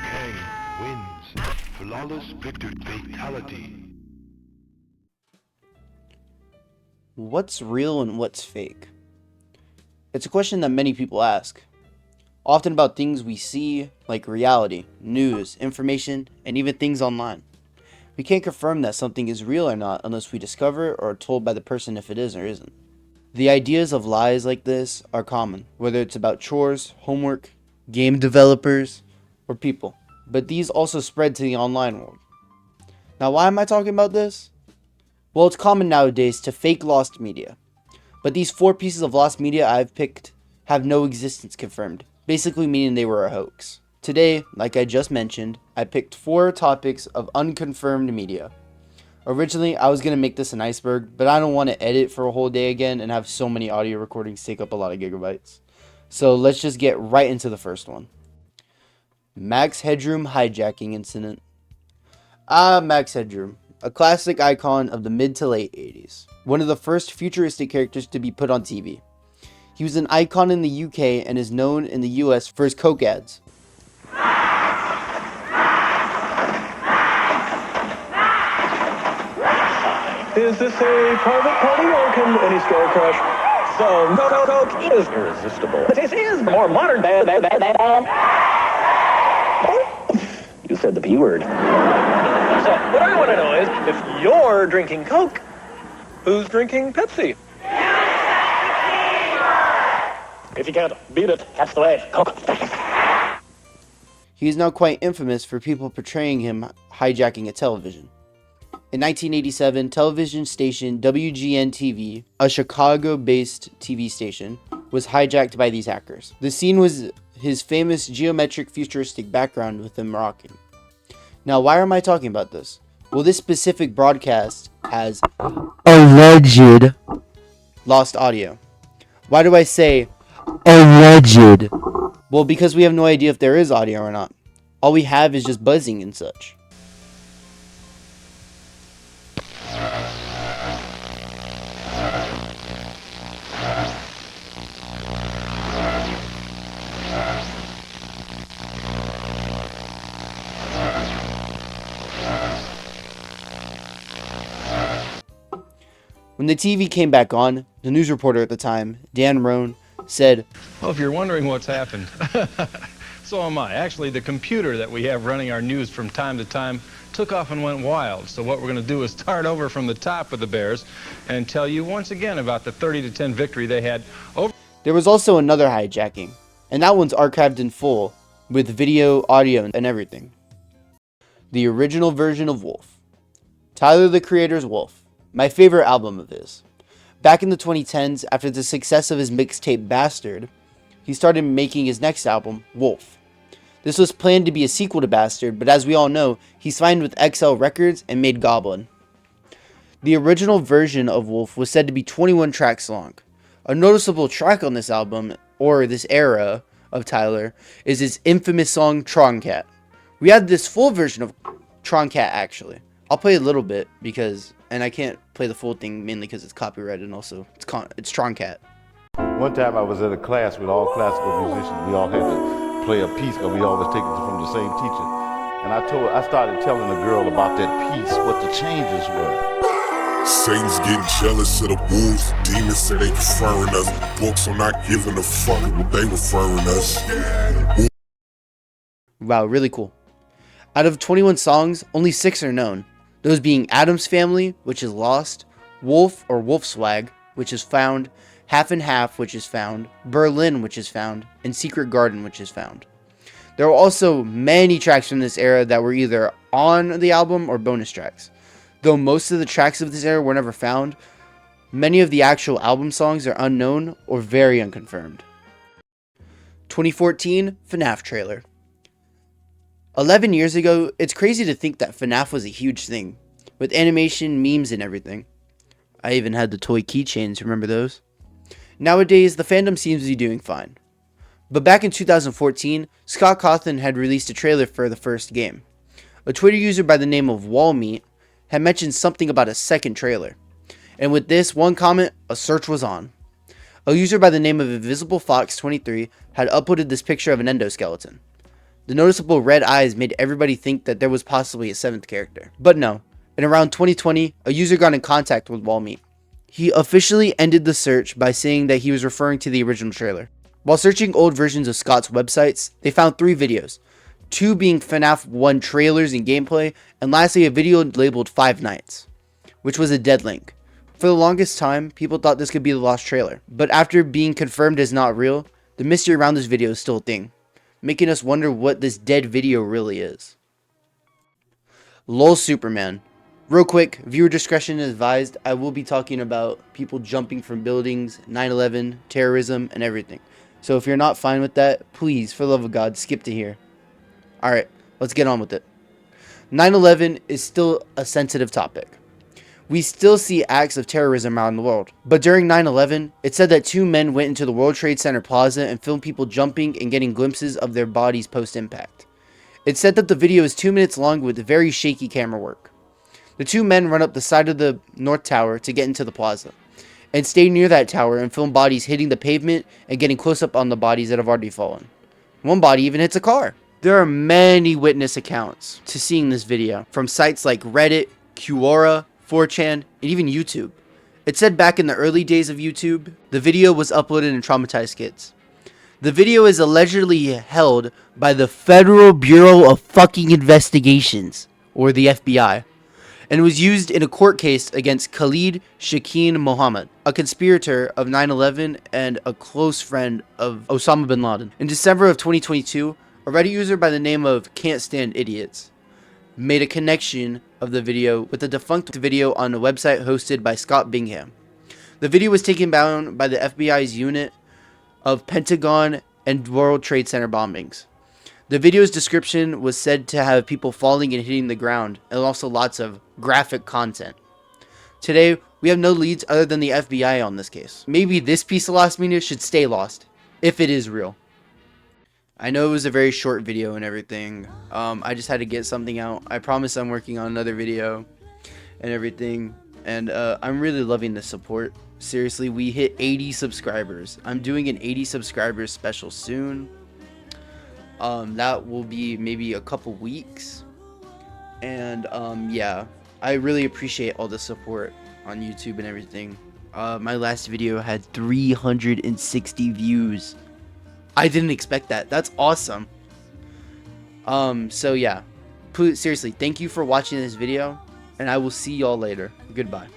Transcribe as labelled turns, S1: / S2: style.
S1: Kang wins. Flawless victor fatality.
S2: What's real and what's fake? It's a question that many people ask, often about things we see, like reality, news, information, and even things online. We can't confirm that something is real or not unless we discover or are told by the person if it is or isn't. The ideas of lies like this are common, whether it's about chores, homework, game developers, or people. But these also spread to the online world. Now, why am I talking about this? Well, it's common nowadays to fake lost media. But these 4 pieces of lost media I've picked have no existence confirmed, basically meaning they were a hoax. Today, like I just mentioned, I picked 4 topics of unconfirmed media. Originally, I was going to make this an iceberg, but I don't want to edit for a whole day again and have so many audio recordings take up a lot of gigabytes. So let's just get right into the first one. Max Headroom hijacking incident. Max Headroom, a classic icon of the mid to late 80s. One of the first futuristic characters to be put on TV. He was an icon in the UK and is known in the US for his Coke ads.
S3: Is this a private party or can any store crash? So, Coke is irresistible. This is more modern than. You said the P word. So, what I want to know is, if you're drinking Coke, who's drinking Pepsi? If you can't beat it, that's the way. Coke.
S2: He is now quite infamous for people portraying him hijacking a television. In 1987, television station WGN-TV, a Chicago-based TV station, was hijacked by these hackers. The scene was his famous geometric futuristic background with him rocking. Now, why am I talking about this? Well, this specific broadcast has alleged lost audio. Why do I say alleged? Well, because we have no idea if there is audio or not. All we have is just buzzing and such. When the TV came back on, the news reporter at the time, Dan Rohn, said,
S4: Well, if you're wondering what's happened, so am I. Actually, the computer that we have running our news from time to time took off and went wild. So what we're going to do is start over from the top of the Bears and tell you once again about the 30-10 victory they had over.
S2: There was also another hijacking, and that one's archived in full, with video, audio, and everything. The original version of Wolf. Tyler, the Creator's Wolf. My favorite album of his. Back in the 2010s, after the success of his mixtape Bastard, he started making his next album, Wolf. This was planned to be a sequel to Bastard, but as we all know, he signed with XL Records and made Goblin. The original version of Wolf was said to be 21 tracks long. A noticeable track on this album, or this era of Tyler, is his infamous song Troncat. We had this full version of Troncat actually. I'll play a little bit and I can't play the full thing mainly because it's copyrighted and also it's Troncat.
S5: One time I was at a class with all classical musicians. We all had to play a piece because we always take it from the same teacher. And I started telling the girl about that piece, what the changes were.
S6: Satan's getting jealous of the wolves. Demons say they preferring us. Books are not giving a fuck what they referring us.
S2: Wow, really cool. Out of 21 songs, only 6 are known. Those being Addams Family, which is lost, Wolf or Wolf Swag, which is found, Half and Half, which is found, Berlin, which is found, and Secret Garden, which is found. There are also many tracks from this era that were either on the album or bonus tracks. Though most of the tracks of this era were never found, many of the actual album songs are unknown or very unconfirmed. 2014 FNAF trailer. 11 years ago, it's crazy to think that FNAF was a huge thing, with animation, memes, and everything. I even had the toy keychains, remember those? Nowadays, the fandom seems to be doing fine. But back in 2014, Scott Cawthon had released a trailer for the first game. A Twitter user by the name of Wallmeat had mentioned something about a second trailer. And with this one comment, a search was on. A user by the name of Invisible Fox 23 had uploaded this picture of an endoskeleton. The noticeable red eyes made everybody think that there was possibly a 7th character. But no. In around 2020, a user got in contact with Walmeet. He officially ended the search by saying that he was referring to the original trailer. While searching old versions of Scott's websites, they found 3 videos, 2 being FNAF 1 trailers and gameplay, and lastly a video labeled 5 Nights, which was a dead link. For the longest time, people thought this could be the lost trailer, but after being confirmed as not real, the mystery around this video is still a thing, making us wonder what this dead video really is. LOL Superman. Real quick, viewer discretion is advised. I will be talking about people jumping from buildings, 9/11, terrorism, and everything. So if you're not fine with that, please, for the love of God, skip to here. Alright, let's get on with it. 9/11 is still a sensitive topic. We still see acts of terrorism around the world. But during 9/11, it said that 2 men went into the World Trade Center plaza and filmed people jumping and getting glimpses of their bodies post-impact. It said that the video is 2 minutes long with very shaky camera work. The 2 men run up the side of the North Tower to get into the plaza, and stay near that tower and film bodies hitting the pavement and getting close up on the bodies that have already fallen. One body even hits a car. There are many witness accounts to seeing this video from sites like Reddit, Quora, 4chan, and even YouTube. It said back in the early days of YouTube, the video was uploaded in traumatized kids. The video is allegedly held by the Federal Bureau of Fucking Investigations, or the FBI, and was used in a court case against Khalid Shakeen Mohammed, a conspirator of 9/11 and a close friend of Osama bin Laden. In December of 2022, a Reddit user by the name of Can't Stand Idiots made a connection of the video with a defunct video on a website hosted by Scott Bingham. The video was taken down by the FBI's unit of Pentagon and World Trade Center bombings. The video's description was said to have people falling and hitting the ground, and also lots of graphic content. Today, we have no leads other than the FBI on this case. Maybe this piece of lost media should stay lost, if it is real. I know it was a very short video and everything. I just had to get something out. I promise I'm working on another video and everything, and I'm really loving the support. Seriously, we hit 80 subscribers. I'm doing an 80 subscribers special soon. That will be maybe a couple weeks, and yeah, I really appreciate all the support on YouTube and everything. My last video had 360 views. I didn't expect that. That's awesome. So yeah, seriously, thank you for watching this video, and I will see y'all later. Goodbye.